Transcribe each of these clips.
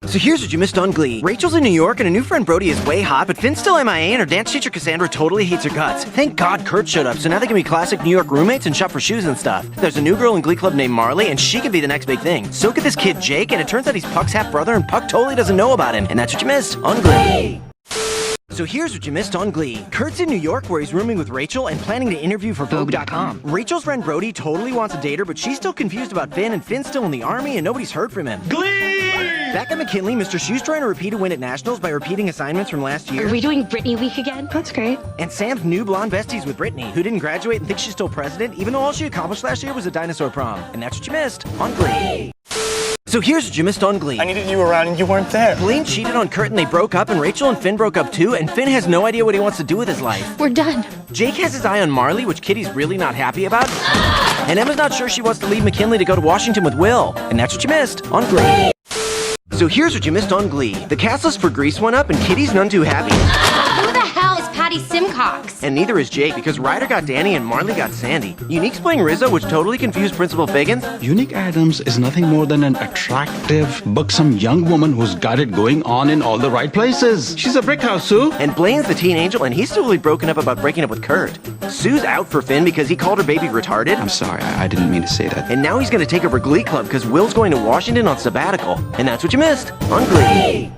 So here's what you missed on Glee. Rachel's in New York and her new friend Brody is way hot, but Finn's still MIA and her dance teacher Cassandra totally hates her guts. Thank God Kurt showed up, so now they can be classic New York roommates and shop for shoes and stuff. There's a new girl in Glee Club named Marley, and she could be the next big thing. So could this kid Jake, and it turns out he's Puck's half-brother, and Puck totally doesn't know about him. And that's what you missed on Glee. So here's what you missed on Glee. Kurt's in New York where he's rooming with Rachel and planning to interview for Vogue.com. Rachel's friend Brody totally wants to date her, but she's still confused about Finn, and Finn's still in the army and nobody's heard from him. Glee! Back at McKinley, Mr. Shu's trying to repeat a win at Nationals by repeating assignments from last year. Are we doing Britney Week again? That's great. And Sam's new blonde bestie's with Brittany, who didn't graduate and thinks she's still president, even though all she accomplished last year was a dinosaur prom. And that's what you missed on Glee. So here's what you missed on Glee. I needed you around and you weren't there. Blaine cheated on Kurt and they broke up, and Rachel and Finn broke up too, and Finn has no idea what he wants to do with his life. We're done. Jake has his eye on Marley, which Kitty's really not happy about. And Emma's not sure she wants to leave McKinley to go to Washington with Will. And that's what you missed on Glee. So here's what you missed on Glee. The cast list for Grease went up and Kitty's none too happy. Who the hell is Patty Simcox? And neither is Jake, because Ryder got Danny and Marley got Sandy. Unique's playing Rizzo, which totally confused Principal Figgins. Unique Adams is nothing more than an attractive, buxom young woman who's got it going on in all the right places. She's a brick house, Sue. And Blaine's the teen angel, and he's totally broken up about breaking up with Kurt. Sue's out for Finn because he called her baby retarded. I'm sorry, I didn't mean to say that. And now he's gonna take over Glee Club because Will's going to Washington on sabbatical. And that's what you missed on Glee.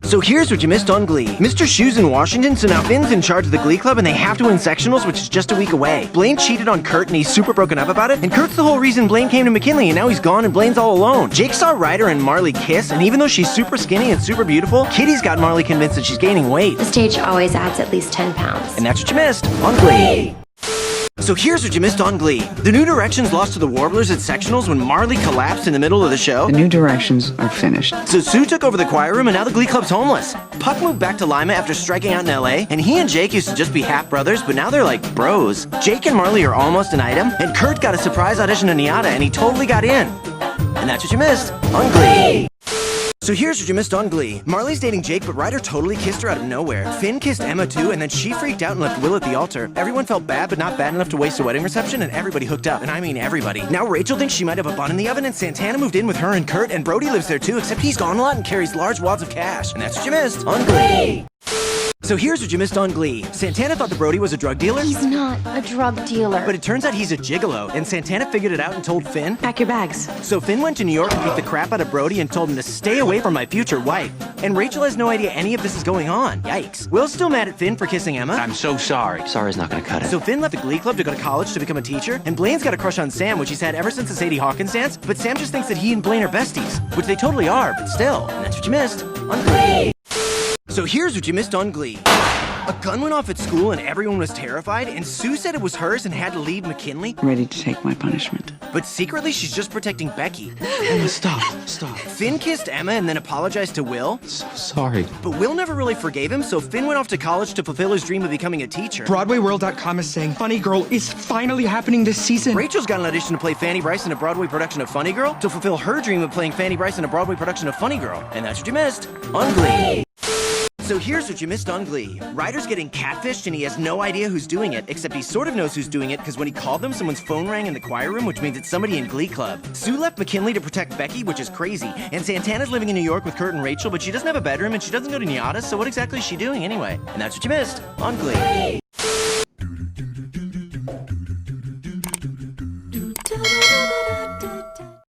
So here's what you missed on Glee. Mr. Shu's in Washington, so now Finn's in charge of the Glee Club and they have to win sectionals, which is just a week away. Blaine cheated on Kurt and he's super broken up about it, and Kurt's the whole reason Blaine came to McKinley, and now he's gone and Blaine's all alone. Jake saw Ryder and Marley kiss, and even though she's super skinny and super beautiful, Kitty's got Marley convinced that she's gaining weight. The stage always adds at least 10 pounds. And that's what you missed on Glee. So here's what you missed on Glee. The New Directions lost to the Warblers at sectionals when Marley collapsed in the middle of the show. The New Directions are finished. So Sue took over the choir room and now the Glee Club's homeless. Puck moved back to Lima after striking out in LA, and he and Jake used to just be half brothers, but now they're like bros. Jake and Marley are almost an item, and Kurt got a surprise audition to Niata and he totally got in. And that's what you missed on Glee. So here's what you missed on Glee. Marley's dating Jake, but Ryder totally kissed her out of nowhere. Finn kissed Emma too, and then she freaked out and left Will at the altar. Everyone felt bad, but not bad enough to waste a wedding reception, and everybody hooked up. And I mean everybody. Now Rachel thinks she might have a bun in the oven, and Santana moved in with her and Kurt, and Brody lives there too, except he's gone a lot and carries large wads of cash. And that's what you missed on Glee. So here's what you missed on Glee. Santana thought that Brody was a drug dealer. He's not a drug dealer. But it turns out he's a gigolo, and Santana figured it out and told Finn. Pack your bags. So Finn went to New York and beat the crap out of Brody and told him to stay away from my future wife. And Rachel has no idea any of this is going on. Yikes. Will's still mad at Finn for kissing Emma. I'm so sorry. Sorry's not gonna cut it. So Finn left the Glee Club to go to college to become a teacher, and Blaine's got a crush on Sam, which he's had ever since the Sadie Hawkins dance, but Sam just thinks that he and Blaine are besties, which they totally are, but still. And that's what you missed on Glee. So here's what you missed on Glee. A gun went off at school and everyone was terrified, and Sue said it was hers and had to leave McKinley. Ready to take my punishment. But secretly, she's just protecting Becky. Stop. Finn kissed Emma and then apologized to Will. So sorry. But Will never really forgave him, so Finn went off to college to fulfill his dream of becoming a teacher. BroadwayWorld.com is saying Funny Girl is finally happening this season. Rachel's got an audition to play Fanny Bryce in a Broadway production of Funny Girl to fulfill her dream of playing Fanny Bryce in a Broadway production of Funny Girl. And that's what you missed on Glee. So here's what you missed on Glee. Ryder's getting catfished and he has no idea who's doing it, except he sort of knows who's doing it because when he called them, someone's phone rang in the choir room, which means it's somebody in Glee Club. Sue left McKinley to protect Becky, which is crazy, and Santana's living in New York with Kurt and Rachel, but she doesn't have a bedroom and she doesn't go to Niata, so what exactly is she doing anyway? And that's what you missed on Glee.